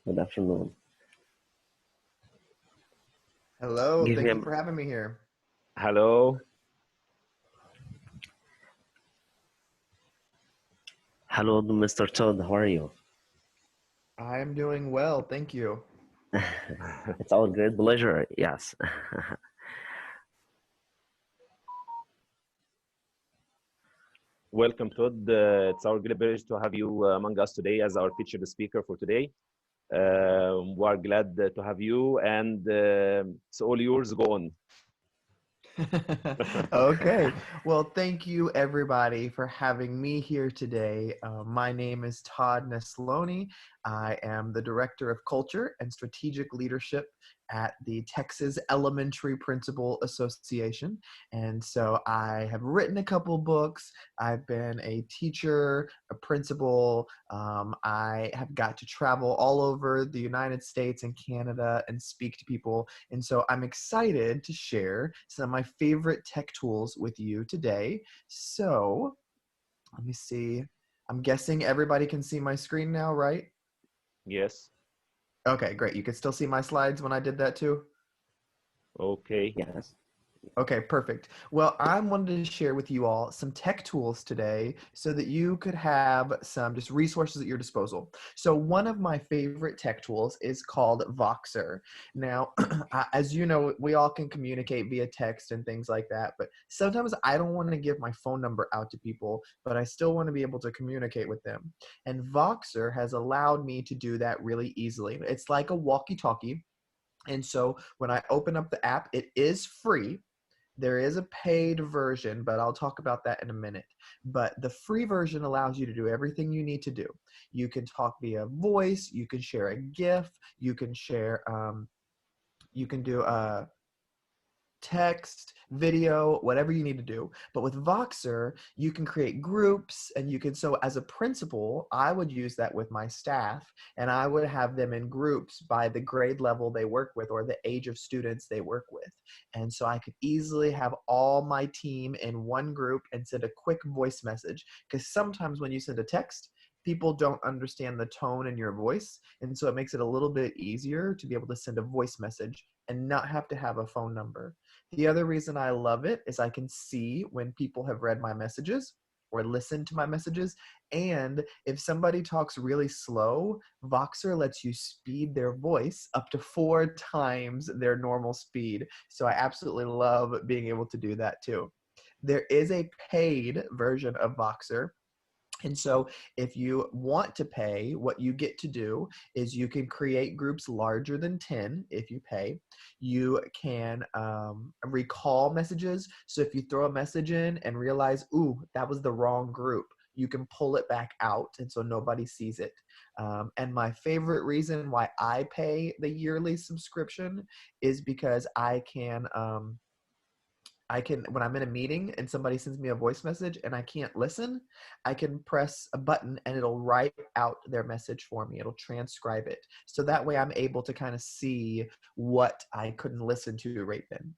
Good afternoon. Hello, Give thank you him for having me here. hello. Hello, Mr. Todd. How are you? I am doing well, thank you. It's our great pleasure. Yes. Welcome, Todd. It's our great pleasure to have you among us today as our featured speaker for today. We are glad to have you, and it's all yours. Go on. Okay, well, thank you everybody for having me here today. My name is Todd Nesloney. I am the Director of Culture and Strategic Leadership at the Texas Elementary Principal Association. And so I have written a couple books. I've been a teacher, a principal. I have got to travel all over the United States and Canada and speak to people. And so I'm excited to share some of my favorite tech tools with you today. So let me see. I'm guessing everybody can see my screen now, right? Yes. Okay, great. You can still see my slides when I did that too? Okay. Yes. Okay, perfect. Well, I wanted to share with you all some tech tools today so that you could have some just resources at your disposal. So one of my favorite tech tools is called Voxer. Now, as you know, we all can communicate via text and things like that, but sometimes I don't want to give my phone number out to people, but I still want to be able to communicate with them. And Voxer has allowed me to do that really easily. It's like a walkie-talkie. And so when I open up the app, it is free. There is a paid version, but I'll talk about that in a minute. But the free version allows you to do everything you need to do. You can talk via voice, you can share a GIF, you can share, you can do text, video, whatever you need to do. But with Voxer, you can create groups and you can, so as a principal, I would use that with my staff and I would have them in groups by the grade level they work with or the age of students they work with. And so I could easily have all my team in one group and send a quick voice message, because sometimes when you send a text, people don't understand the tone in your voice. And so it makes it a little bit easier to be able to send a voice message and not have to have a phone number. The other reason I love it is I can see when people have read my messages or listened to my messages. And if somebody talks really slow, Voxer lets you speed their voice up to 4 times their normal speed. So I absolutely love being able to do that too. There is a paid version of Voxer. And so if you want to pay, what you get to do is you can create groups larger than 10 if you pay. You can recall messages. So if you throw a message in and realize, ooh, that was the wrong group, you can pull it back out and so nobody sees it. And my favorite reason why I pay the yearly subscription is because when I'm in a meeting and somebody sends me a voice message and I can't listen, I can press a button and it'll write out their message for me. It'll transcribe it. So that way I'm able to kind of see what I couldn't listen to right then.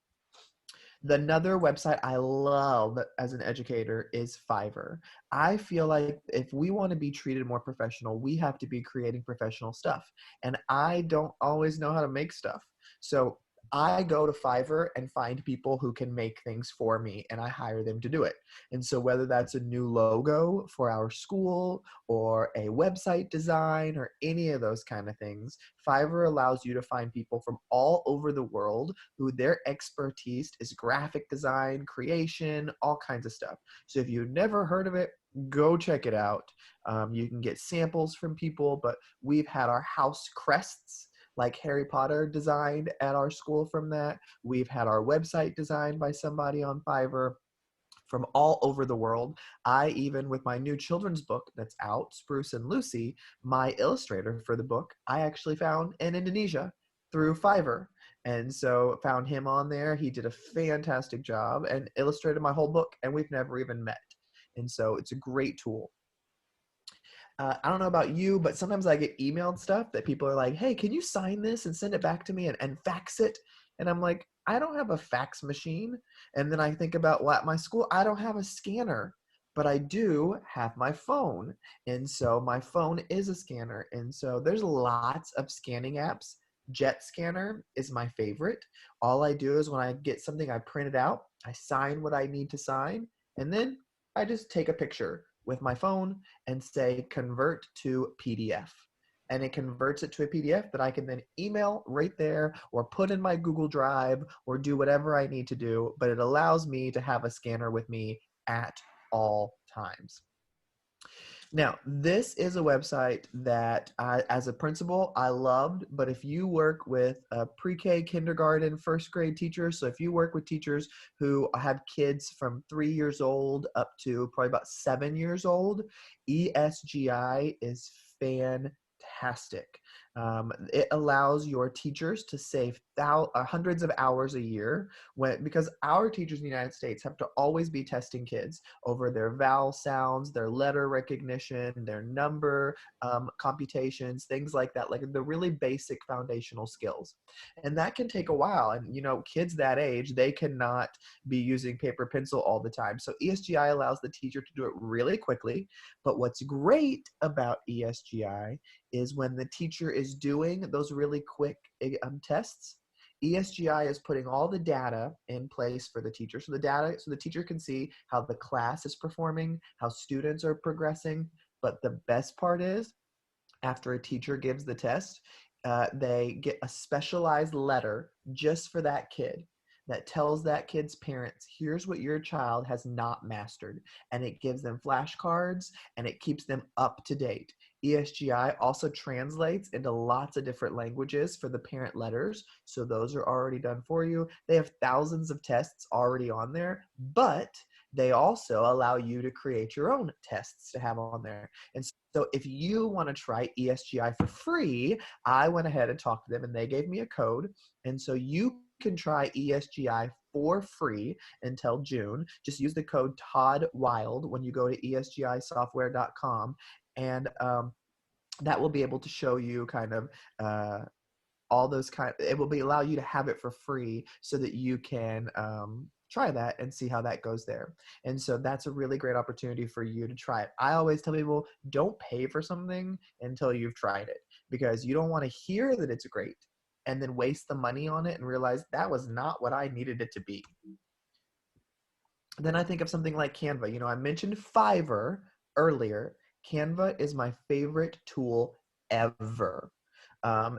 Another website I love as an educator is Fiverr. I feel like if we want to be treated more professional, we have to be creating professional stuff. And I don't always know how to make stuff. So I go to Fiverr and find people who can make things for me and I hire them to do it. And so whether that's a new logo for our school or a website design or any of those kind of things, Fiverr allows you to find people from all over the world who their expertise is graphic design, creation, all kinds of stuff. So if you've never heard of it, go check it out. You can get samples from people, but we've had our house crests like Harry Potter designed at our school from that. We've had our website designed by somebody on Fiverr from all over the world. I even, with my new children's book that's out, Spruce and Lucy, my illustrator for the book, I actually found in Indonesia through Fiverr. And so found him on there. He did a fantastic job and illustrated my whole book, and we've never even met. And so it's a great tool. I don't know about you, but sometimes I get emailed stuff that people are like, hey, can you sign this and send it back to me and fax it? And I'm like, I don't have a fax machine. And then I think about, well, at my school, I don't have a scanner. but I do have my phone. And so my phone is a scanner. And so there's lots of scanning apps. Jet Scanner is my favorite. All I do is when I get something, I print it out, I sign what I need to sign, and then I just take a picture with my phone and say convert to PDF. And it converts it to a PDF that I can then email right there or put in my Google Drive or do whatever I need to do. But it allows me to have a scanner with me at all times. Now, this is a website that as a principal, I loved, but if you work with pre-K, kindergarten, first grade teachers, so if you work with teachers who have kids from 3 years old up to probably about 7 years old, ESGI is fantastic. It allows your teachers to save hundreds of hours a year because our teachers in the United States have to always be testing kids over their vowel sounds, their letter recognition, their number computations, things like that, like the really basic foundational skills. And that can take a while. And, you know, kids that age, they cannot be using paper pencil all the time. So ESGI allows the teacher to do it really quickly. But what's great about ESGI is when the teacher is doing those really quick tests, ESGI is putting all the data in place for the teacher. So the teacher can see how the class is performing, how students are progressing. But the best part is, after a teacher gives the test, they get a specialized letter just for that kid that tells that kid's parents, here's what your child has not mastered. And it gives them flashcards and it keeps them up to date. ESGI also translates into lots of different languages for the parent letters. So those are already done for you. They have thousands of tests already on there, but they also allow you to create your own tests to have on there. And so if you want to try ESGI for free, I went ahead and talked to them and they gave me a code. And so you can try ESGI for free until June. Just use the code ToddWild when you go to esgisoftware.com. And that will be able to show you kind of all those it will allow you to have it for free so that you can try that and see how that goes there. And so that's a really great opportunity for you to try it. I always tell people, don't pay for something until you've tried it, because you don't want to hear that it's great and then waste the money on it and realize that was not what I needed it to be. Then I think of something like Canva. You know, I mentioned Fiverr earlier. Canva is my favorite tool ever.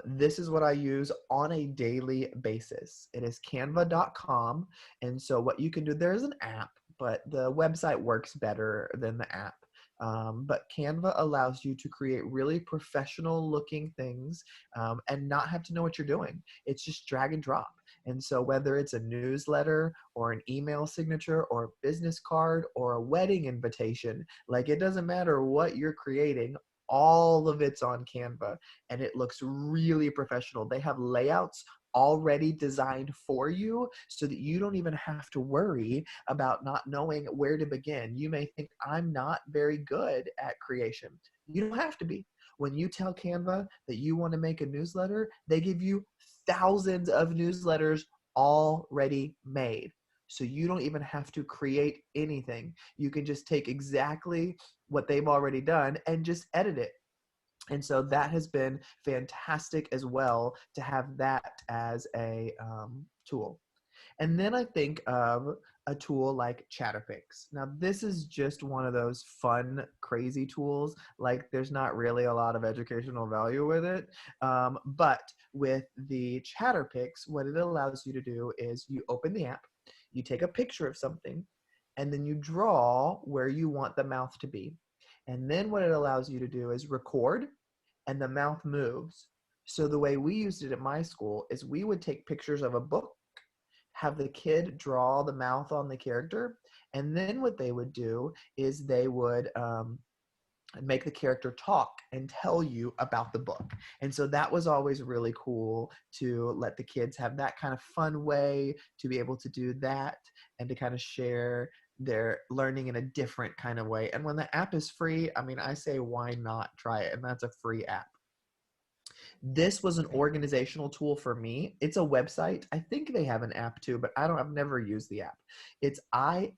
This is what I use on a daily basis. It is canva.com. And so what you can do, there's an app, but the website works better than the app. But Canva allows you to create really professional looking things and not have to know what you're doing. It's just drag and drop. And so whether it's a newsletter or an email signature or a business card or a wedding invitation, like it doesn't matter what you're creating, all of it's on Canva and it looks really professional. They have layouts already designed for you so that you don't even have to worry about not knowing where to begin. You may think, I'm not very good at creation. You don't have to be. When you tell Canva that you want to make a newsletter, they give you thousands of newsletters already made. So you don't even have to create anything. You can just take exactly what they've already done and just edit it. And so that has been fantastic as well to have that as a tool. And then I think of a tool like Chatterpix. Now, this is just one of those fun, crazy tools. Like, there's not really a lot of educational value with it. But with the Chatterpix, what it allows you to do is you open the app, you take a picture of something, and then you draw where you want the mouth to be. And then what it allows you to do is record, and the mouth moves. So the way we used it at my school is we would take pictures of a book, have the kid draw the mouth on the character, and then what they would do is they would make the character talk and tell you about the book. And so that was always really cool to let the kids have that kind of fun way to be able to do that and to kind of share their learning in a different kind of way. And when the app is free, I mean, I say, why not try it? And that's a free app. This was an organizational tool for me. It's a website. I think they have an app too, but I've never used the app. It's IFTTT.com.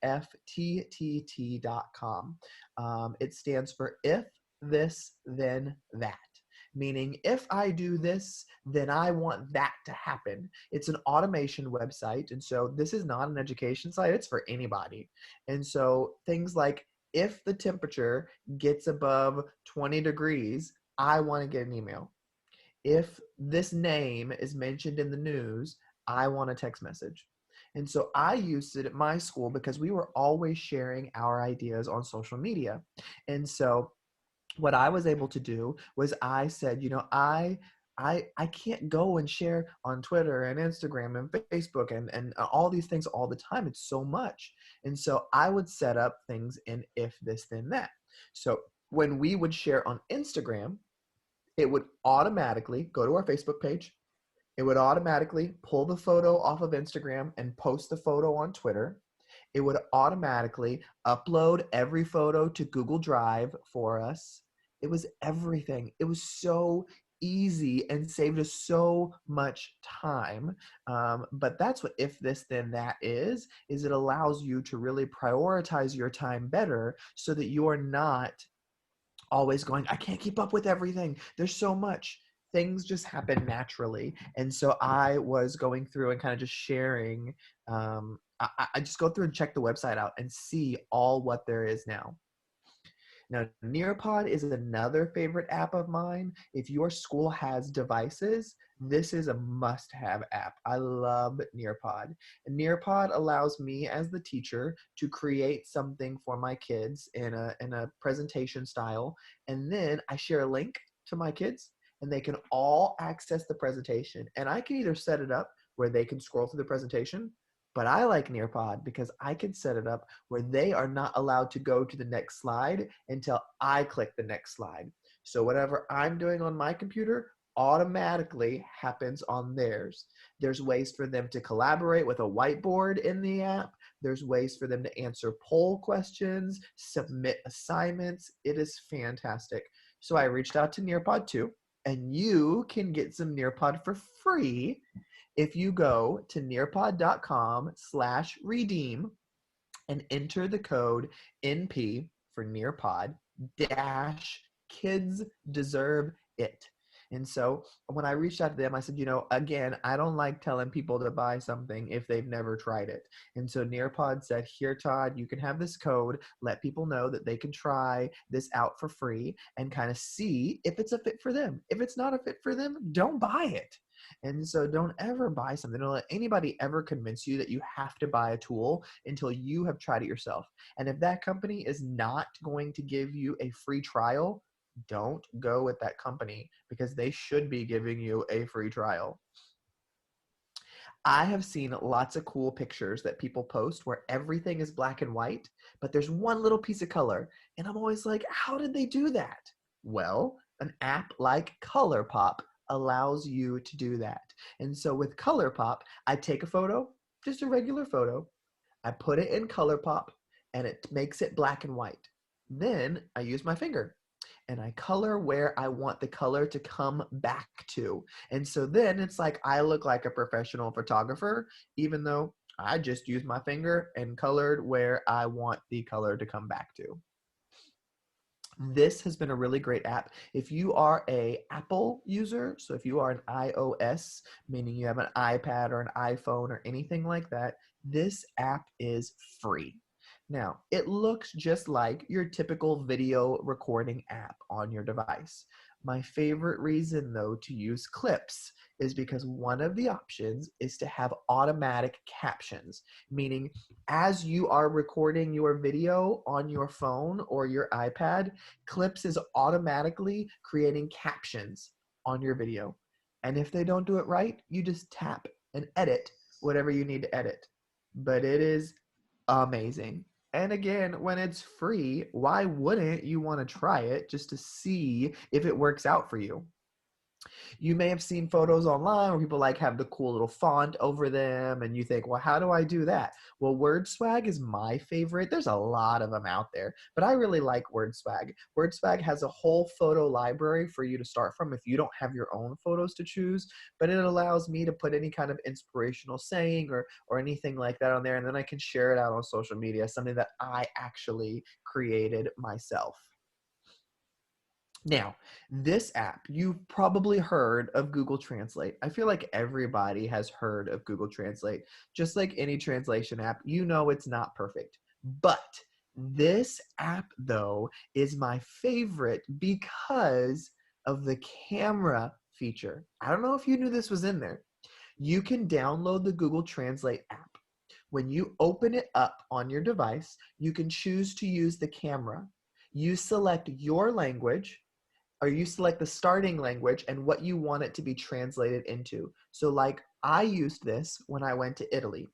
It stands for if this, then that. Meaning, if I do this, then I want that to happen. It's an automation website. And so this is not an education site. It's for anybody. And so things like, if the temperature gets above 20 degrees, I want to get an email. If this name is mentioned in the news, I want a text message. And so I used it at my school because we were always sharing our ideas on social media. And so what I was able to do was I said, I can't go and share on Twitter and Instagram and Facebook and all these things all the time. It's so much. And so I would set up things in if this, then that. So when we would share on Instagram, it would automatically go to our Facebook page. It would automatically pull the photo off of Instagram and post the photo on Twitter. It would automatically upload every photo to Google Drive for us. It was everything. It was so easy and saved us so much time. But that's what if this then that is it allows you to really prioritize your time better so that you're not always going, I can't keep up with everything. There's so much. Things just happen naturally. And so I was going through and kind of just sharing. I just go through and check the website out and see all what there is now. Now, Nearpod is another favorite app of mine. If your school has devices, this is a must-have app. I love Nearpod. And Nearpod allows me as the teacher to create something for my kids in a presentation style. And then I share a link to my kids and they can all access the presentation. And I can either set it up where they can scroll through the presentation, but I like Nearpod because I can set it up where they are not allowed to go to the next slide until I click the next slide. So whatever I'm doing on my computer automatically happens on theirs. There's ways for them to collaborate with a whiteboard in the app. There's ways for them to answer poll questions, submit assignments. It is fantastic. So I reached out to Nearpod too, and you can get some Nearpod for free if you go to nearpod.com/redeem and enter the code NP for Nearpod -kids deserve it. And so when I reached out to them, I said, again, I don't like telling people to buy something if they've never tried it. And so Nearpod said, here, Todd, you can have this code. Let people know that they can try this out for free and kind of see if it's a fit for them. If it's not a fit for them, don't buy it. And so don't ever buy something. Don't let anybody ever convince you that you have to buy a tool until you have tried it yourself. And if that company is not going to give you a free trial, don't go with that company because they should be giving you a free trial. I have seen lots of cool pictures that people post where everything is black and white, but there's one little piece of color. And I'm always like, how did they do that? Well, an app like Colourpop allows you to do that. And so with Colourpop, I take a photo, just a regular photo, I put it in Colourpop, and it makes it black and white. Then I use my finger and I color where I want the color to come back to. And so then it's like I look like a professional photographer, even though I just used my finger and colored where I want the color to come back to. This has been a really great app. If you are an Apple user, so if you are an iOS, meaning you have an iPad or an iPhone or anything like that, this app is free. Now, it looks just like your typical video recording app on your device. My favorite reason, though, to use clips is because one of the options is to have automatic captions, meaning as you are recording your video on your phone or your iPad, Clips is automatically creating captions on your video. And if they don't do it right, you just tap and edit whatever you need to edit. But it is amazing. And again, when it's free, why wouldn't you want to try it just to see if it works out for you? You may have seen photos online where people like have the cool little font over them and you think, well, how do I do that? Well, WordSwag is my favorite. There's a lot of them out there, but I really like WordSwag. WordSwag has a whole photo library for you to start from if you don't have your own photos to choose, but it allows me to put any kind of inspirational saying or anything like that on there, and then I can share it out on social media, something that I actually created myself. Now, this app, you've probably heard of Google Translate. I feel like everybody has heard of Google Translate. Just like any translation app, you know it's not perfect. But this app, though, is my favorite because of the camera feature. I don't know if you knew this was in there. You can download the Google Translate app. When you open it up on your device, you can choose to use the camera. You select your language, or you select the starting language and what you want it to be translated into. So like I used this when I went to Italy.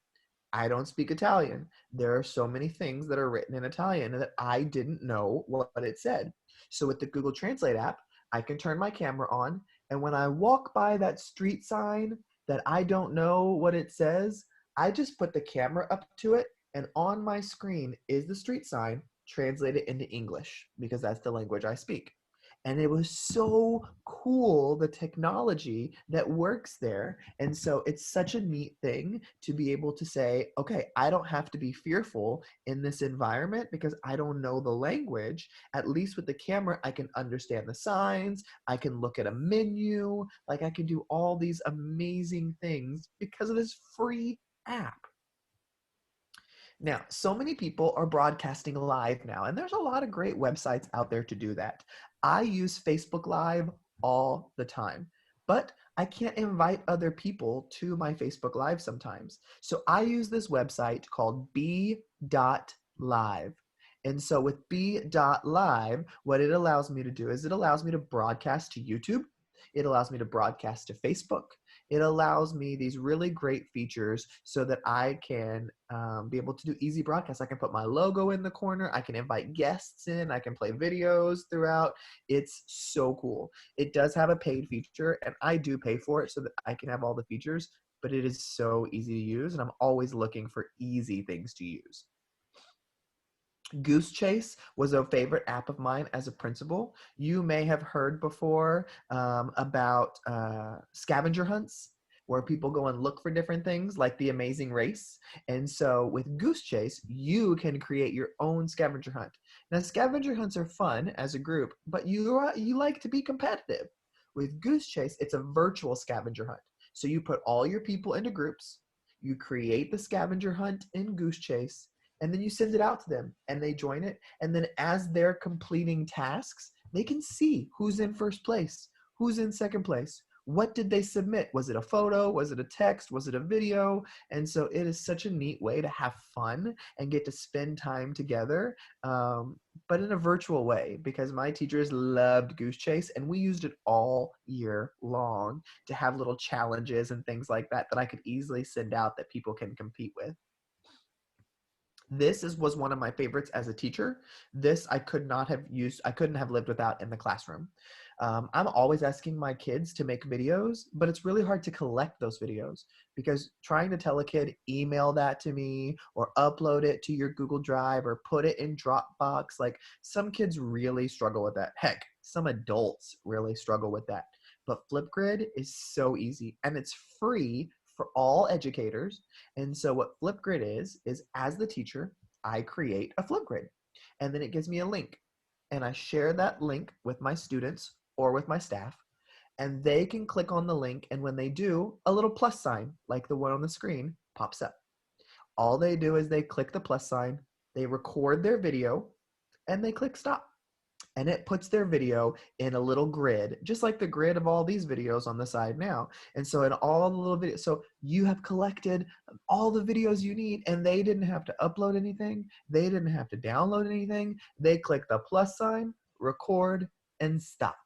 I don't speak Italian. There are so many things that are written in Italian that I didn't know what it said. So with the Google Translate app, I can turn my camera on, and when I walk by that street sign that I don't know what it says, I just put the camera up to it, and on my screen is the street sign translated into English because that's the language I speak. And it was so cool, the technology that works there. And so it's such a neat thing to be able to say, okay, I don't have to be fearful in this environment because I don't know the language. At least with the camera, I can understand the signs. I can look at a menu. Like I can do all these amazing things because of this free app. Now, so many people are broadcasting live now, and there's a lot of great websites out there to do that. I use Facebook Live all the time, but I can't invite other people to my Facebook Live sometimes. So I use this website called B.live. And so with B.live, what it allows me to do is it allows me to broadcast to YouTube. It allows me to broadcast to Facebook. It allows me these really great features so that I can be able to do easy broadcasts. I can put my logo in the corner. I can invite guests in. I can play videos throughout. It's so cool. It does have a paid feature, and I do pay for it so that I can have all the features, but it is so easy to use, and I'm always looking for easy things to use. Goose Chase was a favorite app of mine as a principal. You may have heard before about scavenger hunts, where people go and look for different things like the Amazing Race. And so with Goose Chase, you can create your own scavenger hunt. Now, scavenger hunts are fun as a group, but you like to be competitive. With Goose Chase, it's a virtual scavenger hunt. So you put all your people into groups, you create the scavenger hunt in Goose Chase, and then you send it out to them and they join it. And then as they're completing tasks, they can see who's in first place, who's in second place. What did they submit? Was it a photo? Was it a text? Was it a video? And so it is such a neat way to have fun and get to spend time together, but in a virtual way, because my teachers loved Goose Chase and we used it all year long to have little challenges and things like that that I could easily send out that people can compete with. This was one of my favorites as a teacher. This I couldn't have lived without in the classroom. I'm always asking my kids to make videos, but it's really hard to collect those videos because trying to tell a kid, email that to me or upload it to your Google Drive or put it in Dropbox, like some kids really struggle with that. Heck, some adults really struggle with that. But Flipgrid is so easy and it's free for all educators. And so what Flipgrid is as the teacher, I create a Flipgrid and then it gives me a link and I share that link with my students or with my staff and they can click on the link, and when they do, a little plus sign like the one on the screen pops up. All they do is they click the plus sign, they record their video, and they click stop. And it puts their video in a little grid, just like the grid of all these videos on the side now. And so in all the little videos, so you have collected all the videos you need, and they didn't have to upload anything. They didn't have to download anything. They click the plus sign, record, and stop.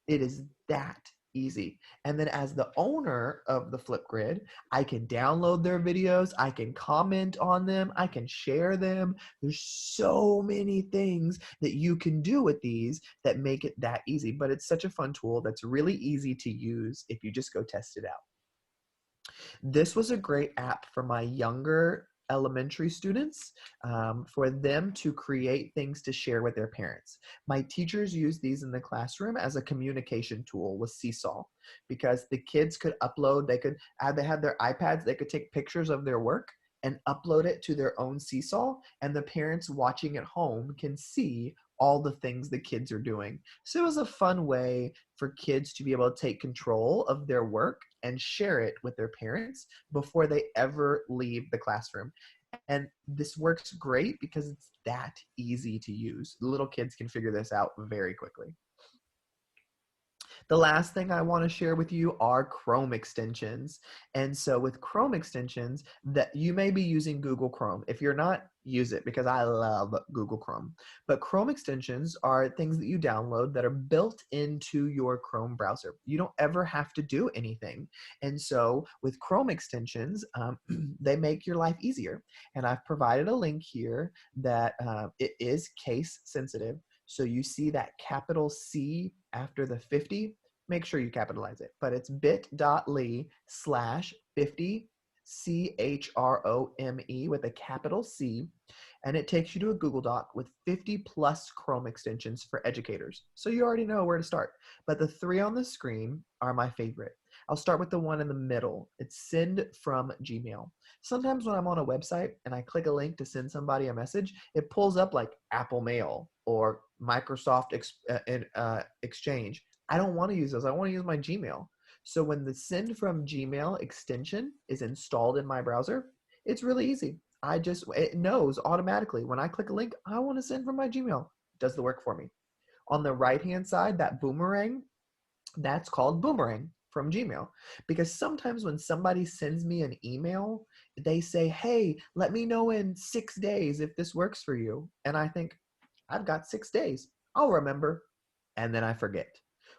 It is that easy. And then as the owner of the Flipgrid, I can download their videos, I can comment on them, I can share them. There's so many things that you can do with these that make it that easy. But it's such a fun tool that's really easy to use if you just go test it out. This was a great app for my younger elementary students, for them to create things to share with their parents. My teachers use these in the classroom as a communication tool with Seesaw, because the kids could upload, they had their iPads, they could take pictures of their work and upload it to their own Seesaw, and the parents watching at home can see all the things the kids are doing. So it was a fun way for kids to be able to take control of their work and share it with their parents before they ever leave the classroom. And this works great because it's that easy to use. Little kids can figure this out very quickly. The last thing I want to share with you are Chrome extensions. And so with Chrome extensions, that you may be using Google Chrome. If you're not, use it, because I love Google Chrome. But Chrome extensions are things that you download that are built into your Chrome browser. You don't ever have to do anything. And so with Chrome extensions, they make your life easier. And I've provided a link here that it is case sensitive. So you see that capital C after the 50, make sure you capitalize it. But it's bit.ly/50 CHROME with a capital C, and it takes you to a Google Doc with 50 plus Chrome extensions for educators. So you already know where to start. But the three on the screen are my favorite. I'll start with the one in the middle. It's Send from Gmail. Sometimes when I'm on a website and I click a link to send somebody a message, it pulls up like Apple Mail or Microsoft Exchange. I don't want to use those. I want to use my Gmail. So when the Send from Gmail extension is installed in my browser, it's really easy. It knows automatically when I click a link, I want to send from my Gmail. It does the work for me. On the right-hand side, that boomerang, that's called Boomerang from Gmail. Because sometimes when somebody sends me an email, they say, hey, let me know in 6 days if this works for you. And I think, I've got 6 days. I'll remember. And then I forget.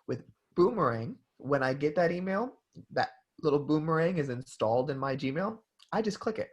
With Boomerang, when I get that email, that little boomerang is installed in my Gmail, I just click it.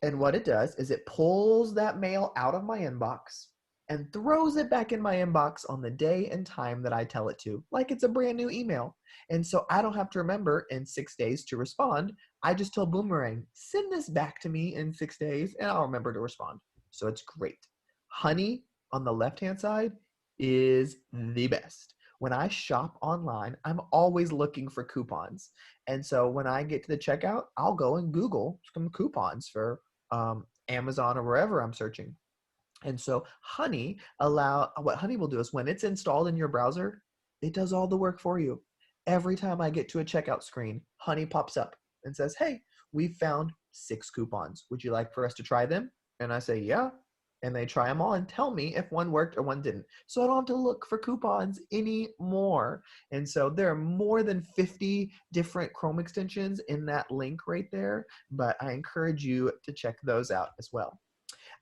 And what it does is it pulls that mail out of my inbox and throws it back in my inbox on the day and time that I tell it to, like it's a brand new email. And so I don't have to remember in 6 days to respond. I just tell Boomerang, send this back to me in 6 days, and I'll remember to respond. So it's great. Honey on the left-hand side is the best. When I shop online, I'm always looking for coupons. And so when I get to the checkout, I'll go and Google some coupons for Amazon or wherever I'm searching. And so what Honey will do is when it's installed in your browser, it does all the work for you. Every time I get to a checkout screen, Honey pops up and says, hey, we found 6 coupons. Would you like for us to try them? And I say, yeah. And they try them all and tell me if one worked or one didn't. So I don't have to look for coupons anymore. And so there are more than 50 different Chrome extensions in that link right there, but I encourage you to check those out as well.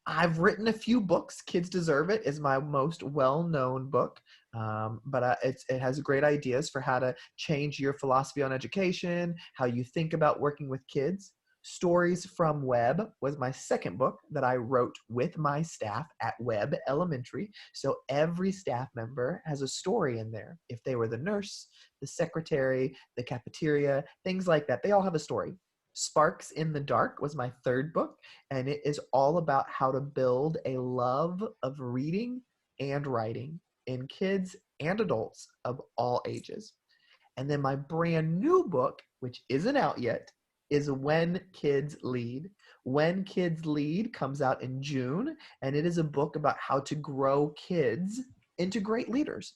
I've written a few books. Kids Deserve It is my most well-known book, but it has great ideas for how to change your philosophy on education, how you think about working with kids. Stories from Webb was my second book that I wrote with my staff at Webb Elementary. So every staff member has a story in there. If they were the nurse, the secretary, the cafeteria, things like that, they all have a story. Sparks in the Dark was my third book, and it is all about how to build a love of reading and writing in kids and adults of all ages. And then my brand new book, which isn't out yet, is When Kids Lead. When Kids Lead comes out in June, and it is a book about how to grow kids into great leaders.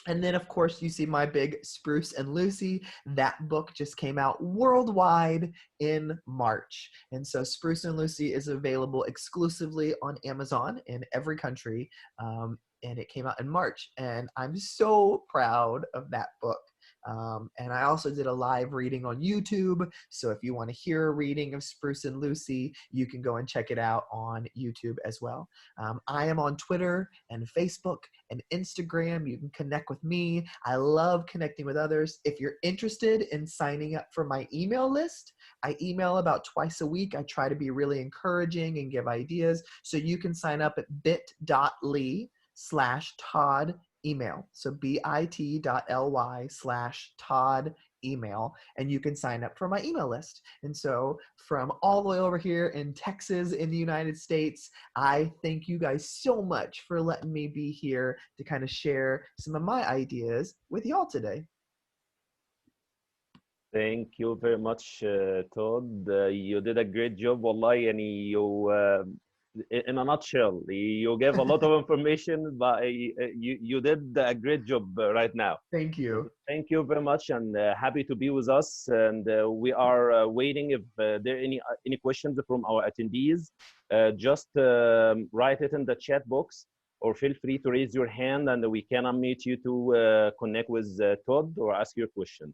And then, of course, you see my big Spruce and Lucy. That book just came out worldwide in March. And so Spruce and Lucy is available exclusively on Amazon in every country. And it came out in March. And I'm so proud of that book And I also did a live reading on YouTube. So if you want to hear a reading of Spruce and Lucy, you can go and check it out on YouTube as well. I am on Twitter and Facebook and Instagram. You can connect with me. I love connecting with others. If you're interested in signing up for my email list, I email about twice a week. I try to be really encouraging and give ideas. So you can sign up at bit.ly/Todd email. So bit.ly/Todd email, and you can sign up for my email list. And so from all the way over here in Texas in the United States, I thank you guys so much for letting me be here to kind of share some of my ideas with y'all today. Thank you very much, Todd. You did a great job, wallahi, and in a nutshell, you gave a lot of information, but you did a great job right now. Thank you. Thank you very much, and happy to be with us. And we are waiting if there are any questions from our attendees. Just write it in the chat box, or feel free to raise your hand, and we can unmute you to connect with Todd or ask your question.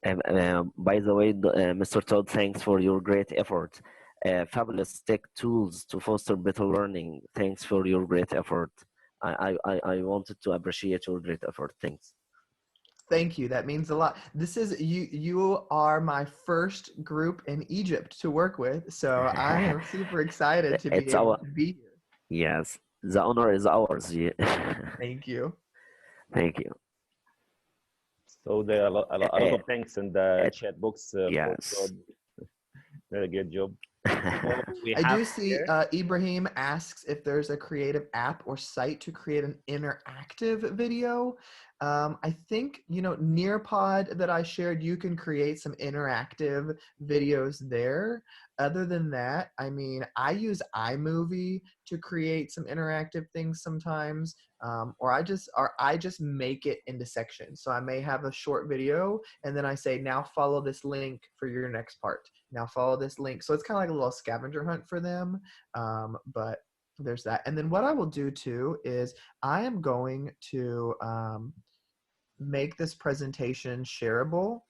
By the way, Mr. Todd, thanks for your great effort. Fabulous tech tools to foster better learning. Thanks for your great effort. I wanted to appreciate your great effort. Thanks. Thank you. That means a lot. This is you are my first group in Egypt to work with, so I am super excited to be able to be here. Yes, the honor is ours. Yeah. Thank you. Thank you. So there are a lot of thanks in the chat box. Yes. Very good job. I do see Ibrahim asks if there's a creative app or site to create an interactive video. I think, Nearpod that I shared, you can create some interactive videos there. Other than that, I mean, I use iMovie to create some interactive things sometimes, or I just make it into sections. So I may have a short video and then I say, now follow this link for your next part. Now follow this link. So it's kind of like a little scavenger hunt for them. But there's that. And then what I will do too is I am going to make this presentation shareable.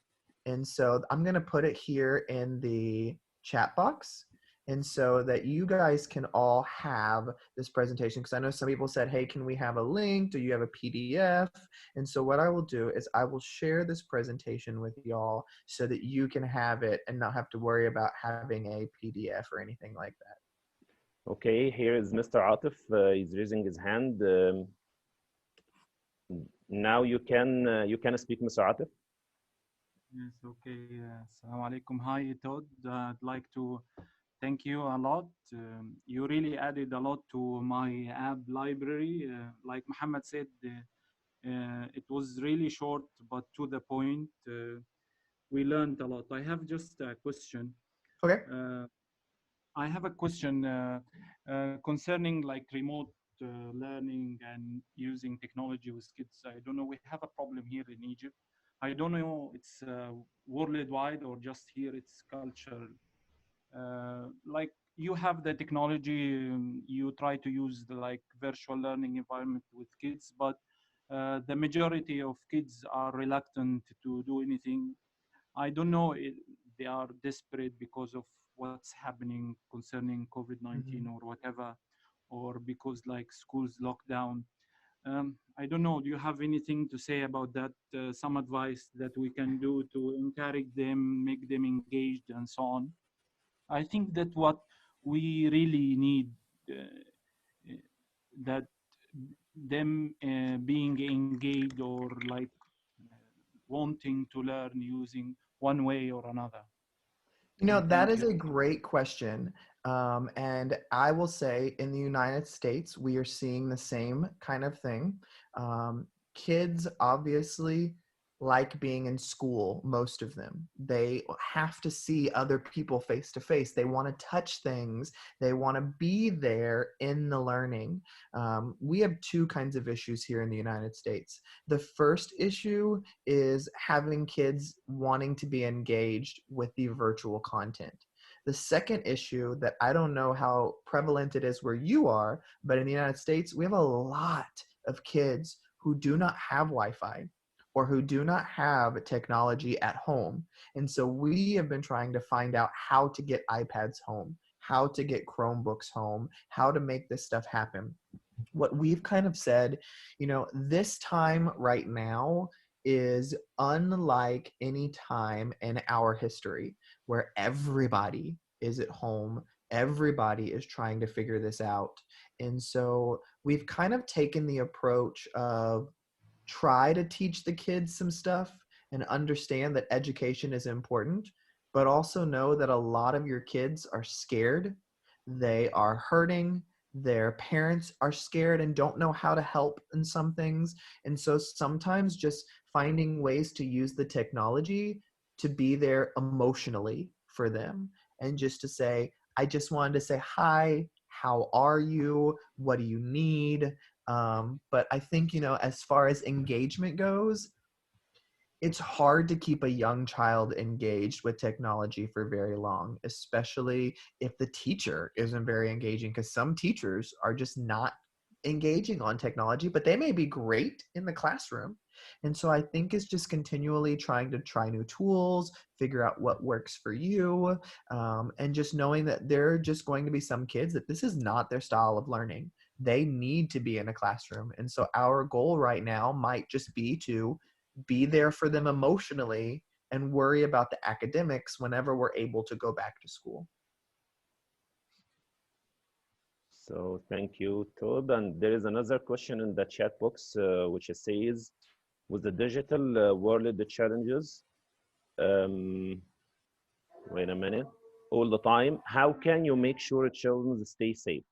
And so I'm going to put it here in the chat box. And so that you guys can all have this presentation, because I know some people said, hey, can we have a link? Do you have a PDF? And so what I will do is I will share this presentation with y'all so that you can have it and not have to worry about having a PDF or anything like that. Okay, here is Mr. Atif. He's raising his hand. Now you can speak, Mr. Atif. Yes, okay. Assalamu alaikum. Hi, Todd. I'd like to thank you a lot. You really added a lot to my app library. Like Muhammad said, it was really short, but to the point. We learned a lot. I have just a question. Okay. I have a question concerning like remote learning and using technology with kids. I don't know, we have a problem here in Egypt. I don't know it's worldwide or just here it's cultural. Like you have the technology, you try to use the like virtual learning environment with kids, but the majority of kids are reluctant to do anything. I don't know, they are desperate because of what's happening concerning COVID-19 or whatever, or because like schools locked down. I don't know, do you have anything to say about that? Some advice that we can do to encourage them, make them engaged and so on? I think that what we really need, that them being engaged or like wanting to learn using one way or another. That is a great question. And I will say in the United States, we are seeing the same kind of thing. Kids obviously like being in school, most of them. They have to see other people face to face. They want to touch things. They want to be there in the learning. We have two kinds of issues here in the United States. The first issue is having kids wanting to be engaged with the virtual content. The second issue that I don't know how prevalent it is where you are, but in the United States, we have a lot of kids who do not have Wi-Fi or who do not have technology at home. And so we have been trying to find out how to get iPads home, how to get Chromebooks home, how to make this stuff happen. What we've kind of said, you know, this time right now is unlike any time in our history where everybody is at home, everybody is trying to figure this out. And so we've kind of taken the approach of try to teach the kids some stuff and understand that education is important, but also know that a lot of your kids are scared, they are hurting, their parents are scared and don't know how to help in some things. And so sometimes just finding ways to use the technology to be there emotionally for them and just to say, I just wanted to say hi, how are you, what do you need? But I think, you know, as far as engagement goes, it's hard to keep a young child engaged with technology for very long, especially if the teacher isn't very engaging, because some teachers are just not engaging on technology, but they may be great in the classroom. And so I think it's just continually trying to try new tools, figure out what works for you, and just knowing that there are just going to be some kids that this is not their style of learning. They need to be in a classroom. And so our goal right now might just be to be there for them emotionally and worry about the academics whenever we're able to go back to school. So thank you, Todd. And there is another question in the chat box, which says, with the digital world challenges, wait a minute, all the time, how can you make sure children stay safe?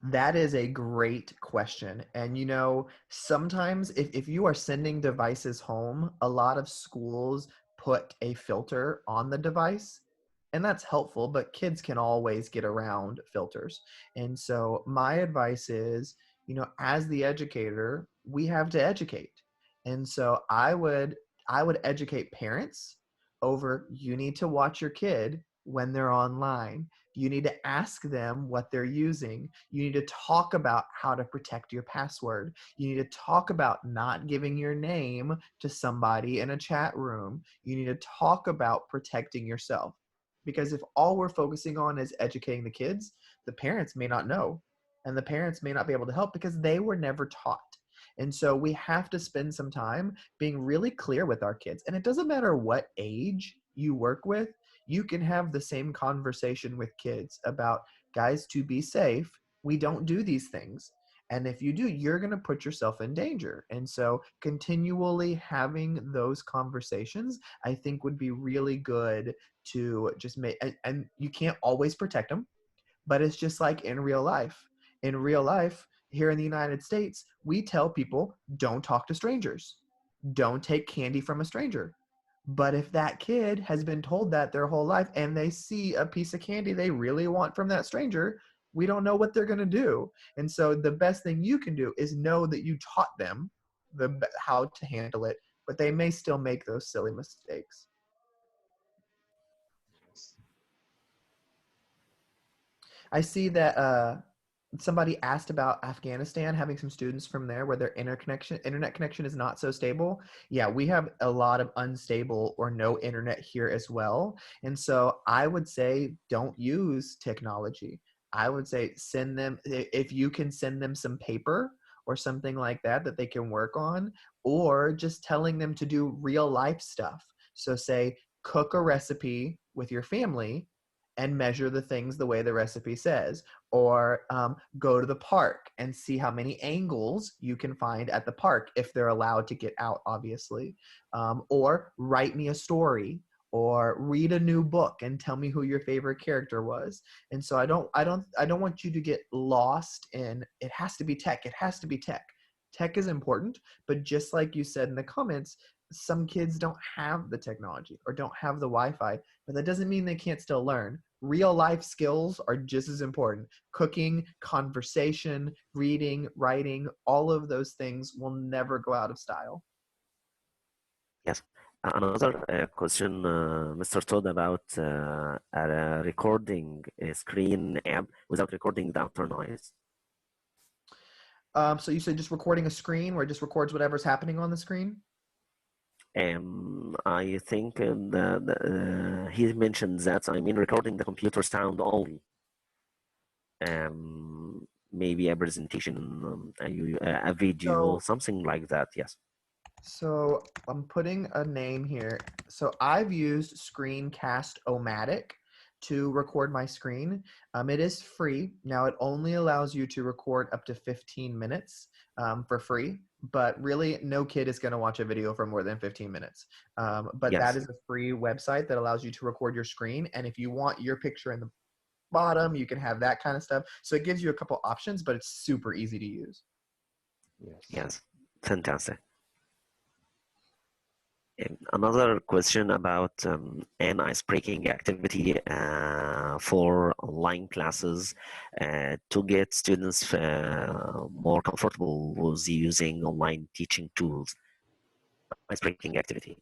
That is a great question. And you know, sometimes if you are sending devices home, a lot of schools put a filter on the device, and that's helpful, but kids can always get around filters. And so my advice is, you know, as the educator, we have to educate. And so I would educate parents over, you need to watch your kid when they're online. You need to ask them what they're using. You need to talk about how to protect your password. You need to talk about not giving your name to somebody in a chat room. You need to talk about protecting yourself. Because if all we're focusing on is educating the kids, the parents may not know. And the parents may not be able to help because they were never taught. And so we have to spend some time being really clear with our kids. And it doesn't matter what age you work with, you can have the same conversation with kids about, guys, to be safe, we don't do these things. And if you do, you're going to put yourself in danger. And so continually having those conversations, I think would be really good to just make, and you can't always protect them, but it's just like in real life. In real life, here in the United States, we tell people, don't talk to strangers. Don't take candy from a stranger. But if that kid has been told that their whole life and they see a piece of candy they really want from that stranger, we don't know what they're going to do. And so the best thing you can do is know that you taught them how to handle it, but they may still make those silly mistakes. I see that somebody asked about Afghanistan, having some students from there where their internet connection is not so stable. Yeah, we have a lot of unstable or no internet here as well. And so I would say don't use technology. I would say send them, if you can send them some paper or something like that that they can work on, or just telling them to do real life stuff. So say, cook a recipe with your family and measure the things the way the recipe says, or go to the park and see how many angles you can find at the park if they're allowed to get out, obviously, or write me a story, or read a new book and tell me who your favorite character was. And so I don't want you to get lost in, it has to be tech. It has to be tech. Tech is important, but just like you said in the comments, some kids don't have the technology or don't have the Wi-Fi, but that doesn't mean they can't still learn. Real life skills are just as important. Cooking, conversation, reading, writing, all of those things will never go out of style. Yes. Another question, Mr. Todd, about a recording screen app without recording the outer noise. So you said just recording a screen where it just records whatever's happening on the screen? I think he mentioned that, I mean, recording the computer sound only. Maybe a presentation, a video, something like that, yes. So I'm putting a name here. So I've used Screencastomatic to record my screen. It is free. Now it only allows you to record up to 15 minutes for free, but really no kid is going to watch a video for more than 15 minutes. But Yes. that is a free website that allows you to record your screen. And if you want your picture in the bottom, you can have that kind of stuff. So it gives you a couple options, but it's super easy to use. Yes, fantastic. Another question about an ice-breaking activity for online classes to get students more comfortable with using online teaching tools. Ice-breaking activity.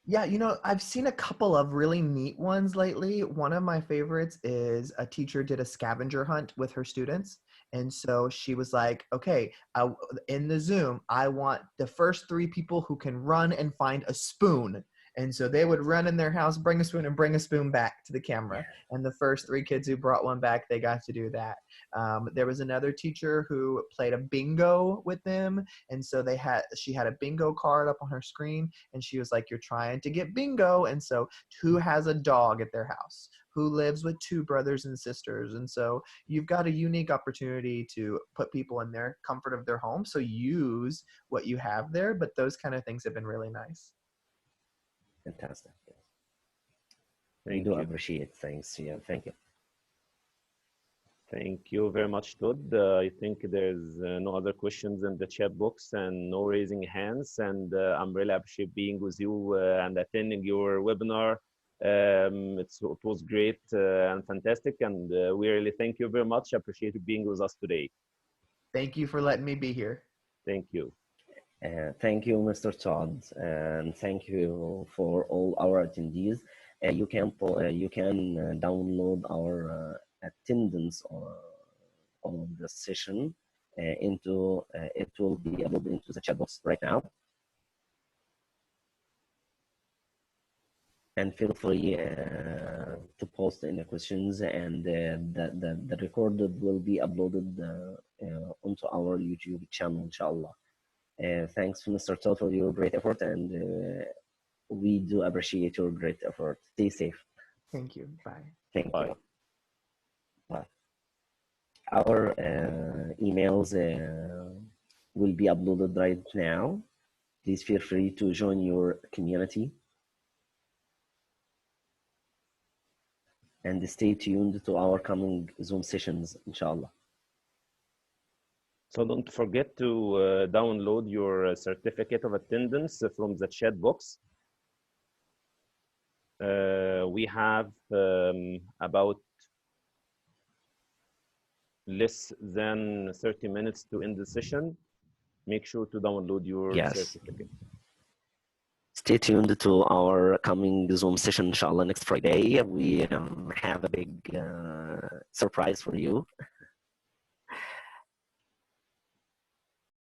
Yeah, you know, I've seen a couple of really neat ones lately. One of my favorites is a teacher did a scavenger hunt with her students. And so she was like, okay, in the Zoom, I want the first 3 people who can run and find a spoon. And so they would run in their house, bring a spoon, and bring a spoon back to the camera. And the first 3 kids who brought one back, they got to do that. There was another teacher who played a bingo with them. And so she had a bingo card up on her screen. And she was like, you're trying to get bingo. And so who has a dog at their house? Who lives with 2 brothers and sisters? And so you've got a unique opportunity to put people in their comfort of their home. So use what you have there. But those kind of things have been really nice. Fantastic. We do appreciate things. Yeah, thank you. Thank you very much, Todd. I think there's no other questions in the chat box and no raising hands. And I'm really appreciate being with you and attending your webinar. It was great and fantastic. And we really thank you very much. Appreciate you being with us today. Thank you for letting me be here. Thank you. Thank you, Mr. Todd, and thank you for all our attendees. You can download our attendance on the session into it will be uploaded into the chat box right now. And feel free to post any questions, and the recorded will be uploaded onto our YouTube channel, inshallah. Thanks, Mr. Todd, for your great effort, and we do appreciate your great effort. Stay safe. Thank you. Bye. Thank you. Bye. Our emails will be uploaded right now. Please feel free to join your community. And stay tuned to our coming Zoom sessions, inshallah. So don't forget to download your certificate of attendance from the chat box. We have about less than 30 minutes to end the session. Make sure to download your certificate. Stay tuned to our coming Zoom session, inshallah, next Friday. We have a big surprise for you.